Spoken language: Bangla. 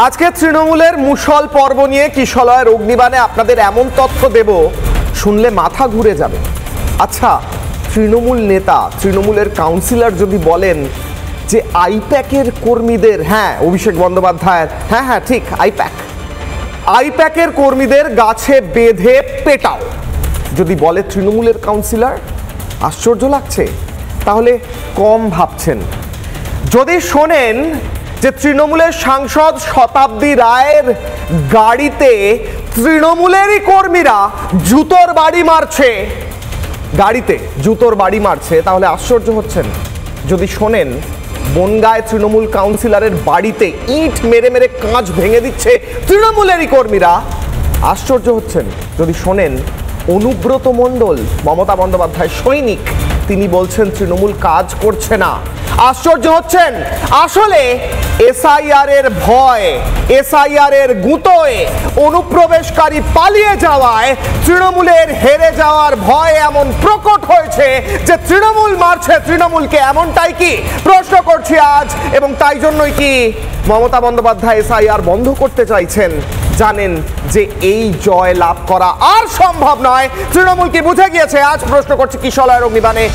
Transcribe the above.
আজকে তৃণমূলের মুষল পর্ব নিয়ে কিশলয়ের অগ্নিবাণে আপনাদের এমন তথ্য দেব শুনলে মাথা ঘুরে যাবে। আচ্ছা, তৃণমূল নেতা, তৃণমূলের কাউন্সিলর যদি বলেন যে আইপ্যাকের কর্মীদের, অভিষেক বন্দ্যোপাধ্যায়ের, ঠিক আইপ্যাকের কর্মীদের গাছে বেঁধে পেটাও, যদি বলে তৃণমূলের কাউন্সিলর, আশ্চর্য লাগছে? তাহলে কম ভাবছেন। যদি শোনেন যে তৃণমূলের সাংসদ শতাব্দী রায়ের গাড়িতে তৃণমূলেরই কর্মীরা জুতোর বাড়ি মারছে, গাড়িতে জুতোর বাড়ি মারছে, তাহলে আশ্চর্য হচ্ছেন। যদি শোনেন বনগাঁয় তৃণমূল কাউন্সিলরের বাড়িতে ইট মেরে মেরে কাঁচ ভেঙে দিচ্ছে তৃণমূলেরই কর্মীরা, আশ্চর্য হচ্ছেন। যদি শোনেন অনুব্রত মণ্ডল, মমতা বন্দ্যোপাধ্যায় সৈনিক, তিনি বলছেন তৃণমূল কাজ করছে না, আশ্চর্য হচ্ছেন। আসলে এসআইআর এর ভয়, এসআইআর এর গুঁতোয় অনুপ্রবেশকারী পালিয়ে যাওয়ায় তৃণমূলের হেরে যাওয়ার ভয় এমন প্রকট হয়েছে যে তৃণমূল মারছে তৃণমূলকে, এমনটাই কি প্রশ্ন করছি আজ। এবং তাই জন্যই কি মমতা বন্দ্যোপাধ্যায় এসআইআর বন্ধ করতে চাইছেন? জানেন যে এই জয় লাভ করা আর সম্ভব নয়, তৃণমূল কি বুঝে গিয়েছে? আজ প্রশ্ন করছি কিশলয়ের অগ্নিবাণে।